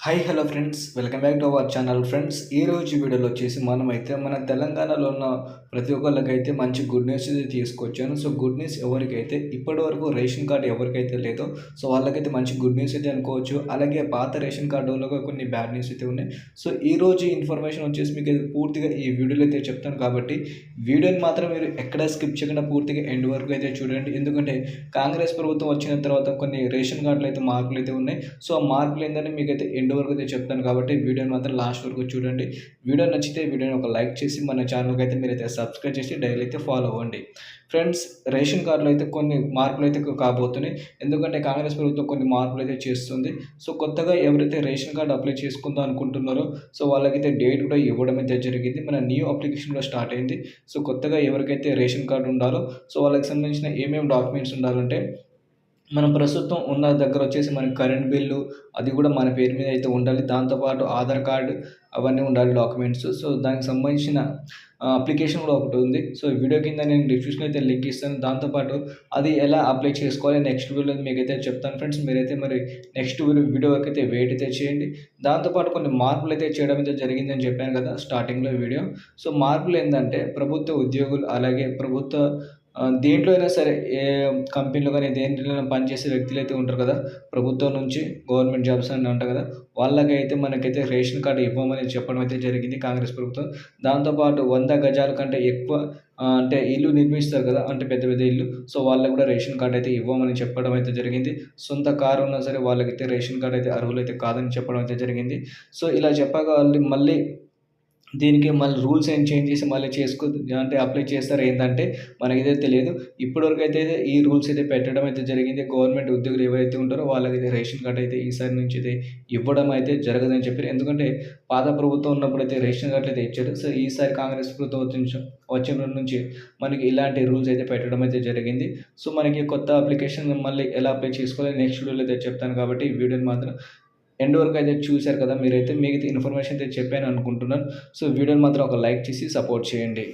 Hi hello friends, welcome back to our channel. Friends, ఈ రోజు వీడియోలో వచ్చేసి మనమైతే మన తెలంగాణలో ఉన్న ప్రతి ఒక్కళ్ళకైతే మంచి గుడ్ న్యూస్ అయితే తీసుకొచ్చాను. సో గుడ్ న్యూస్ ఎవరికైతే ఇప్పటివరకు రేషన్ కార్డు ఎవరికైతే లేదో సో వాళ్ళకైతే మంచి గుడ్ న్యూస్ అయితే అనుకోవచ్చు. అలాగే పాత రేషన్ కార్డు వాళ్ళకి కొన్ని బ్యాడ్ న్యూస్ అయితే ఉన్నాయి. సో ఈ రోజు ఇన్ఫర్మేషన్ వచ్చేసి మీకు అయితే పూర్తిగా ఈ వీడియోలో అయితే చెప్తాను కాబట్టి వీడియోని మాత్రం మీరు ఎక్కడ స్కిప్ చేయకుండా పూర్తిగా ఎండ్ వరకు అయితే చూడండి. ఎందుకంటే కాంగ్రెస్ ప్రభుత్వం వచ్చిన తర్వాత కొన్ని రేషన్ కార్డులు అయితే మార్పులు అయితే ఉన్నాయి. సో ఆ మార్పులు ఏంటంటే మీకైతే ఎండ్ వరకు అయితే చెప్తాను కాబట్టి వీడియోని మాత్రం లాస్ట్ వరకు చూడండి. వీడియో నచ్చితే వీడియోని ఒక లైక్ చేసి మన ఛానల్కి అయితే మీరైతే సబ్స్క్రైబ్ చేసి డైలీ అయితే ఫాలో అవ్వండి. ఫ్రెండ్స్, రేషన్ కార్డులో అయితే కొన్ని మార్పులు అయితే కాబోతున్నాయి. ఎందుకంటే కాంగ్రెస్ ప్రభుత్వం కొన్ని మార్పులు అయితే చేస్తుంది. సో కొత్తగా ఎవరైతే రేషన్ కార్డు అప్లై చేసుకుందాం అనుకుంటున్నారో సో వాళ్ళకైతే డేట్ కూడా ఇవ్వడం అయితే జరిగింది. మన న్యూ అప్లికేషన్ కూడా స్టార్ట్ అయింది. సో కొత్తగా ఎవరికైతే రేషన్ కార్డు ఉండాలో సో వాళ్ళకి సంబంధించిన ఏమేమి డాక్యుమెంట్స్ ఉండాలంటే మనం ప్రస్తుతం ఉన్న దగ్గర వచ్చేసి మనకి కరెంట్ బిల్లు అది కూడా మన పేరు మీద అయితే ఉండాలి. దాంతోపాటు ఆధార్ కార్డు అవన్నీ ఉండాలి డాక్యుమెంట్స్. సో దానికి సంబంధించిన అప్లికేషన్ కూడా ఒకటి ఉంది. సో వీడియో కింద నేను డిస్క్రిప్షన్లో అయితే లింక్ ఇస్తాను. దాంతోపాటు అది ఎలా అప్లై చేసుకోవాలి నెక్స్ట్ వీడియోలో మీకైతే చెప్తాను. ఫ్రెండ్స్, మీరైతే మరి నెక్స్ట్ వీడియో వరకు అయితే వెయిట్ అయితే చేయండి. దాంతోపాటు కొన్ని మార్పులు అయితే చేయడం అయితే జరిగిందని చెప్పాను కదా స్టార్టింగ్లో వీడియో. సో మార్పులు ఏంటంటే ప్రభుత్వ ఉద్యోగులు అలాగే ప్రభుత్వ దేంట్లో అయినా సరే ఏ కంపెనీలో కానీ దేంట్లో పనిచేసే వ్యక్తులు అయితే ఉంటారు కదా, ప్రభుత్వం నుంచి గవర్నమెంట్ జాబ్స్ అని ఉంటాయి కదా, వాళ్ళకైతే మనకైతే రేషన్ కార్డు ఇవ్వమని చెప్పడం అయితే జరిగింది కాంగ్రెస్ ప్రభుత్వం. దాంతోపాటు 100 గజాల కంటే ఎక్కువ అంటే ఇల్లు నిర్మిస్తారు కదా, అంటే పెద్ద పెద్ద ఇల్లు, సో వాళ్ళకి కూడా రేషన్ కార్డు అయితే ఇవ్వమని చెప్పడం అయితే జరిగింది. సొంత కారు ఉన్నా సరే వాళ్ళకైతే రేషన్ కార్డు అయితే అర్హులైతే కాదని చెప్పడం అయితే జరిగింది. సో ఇలా చెప్పగా వాళ్ళు మళ్ళీ దీనికి మళ్ళీ రూల్స్ ఏం చేంజ్ చేసి మళ్ళీ అంటే అప్లై చేస్తారో ఏంటంటే మనకైతే తెలియదు. ఇప్పటివరకు అయితే ఈ రూల్స్ అయితే పెట్టడం అయితే జరిగింది. గవర్నమెంట్ ఉద్యోగులు ఎవరైతే ఉంటారో వాళ్ళకైతే రేషన్ కార్డ్ అయితే ఈసారి నుంచి అయితే ఇవ్వడం అయితే జరగదని చెప్పారు. ఎందుకంటే పాత ప్రభుత్వం ఉన్నప్పుడు అయితే రేషన్ కార్డులు అయితే ఇచ్చారు. సో ఈసారి కాంగ్రెస్ ప్రభుత్వం వచ్చిన నుంచి మనకి ఇలాంటి రూల్స్ అయితే పెట్టడం అయితే జరిగింది. సో మనకి కొత్త అప్లికేషన్ మళ్ళీ ఎలా అప్లై చేసుకోవాలి నెక్స్ట్ వీడియోలో అయితే చెప్తాను కాబట్టి ఈ వీడియోని మాత్రం ఎండ్ వరకు అయితే చూశారు కదా, మీరైతే మీకు ఇన్ఫర్మేషన్ అయితే చెప్పాను అనుకుంటున్నాను. సో వీడియోని మాత్రం ఒక లైక్ చేసి సపోర్ట్ చేయండి.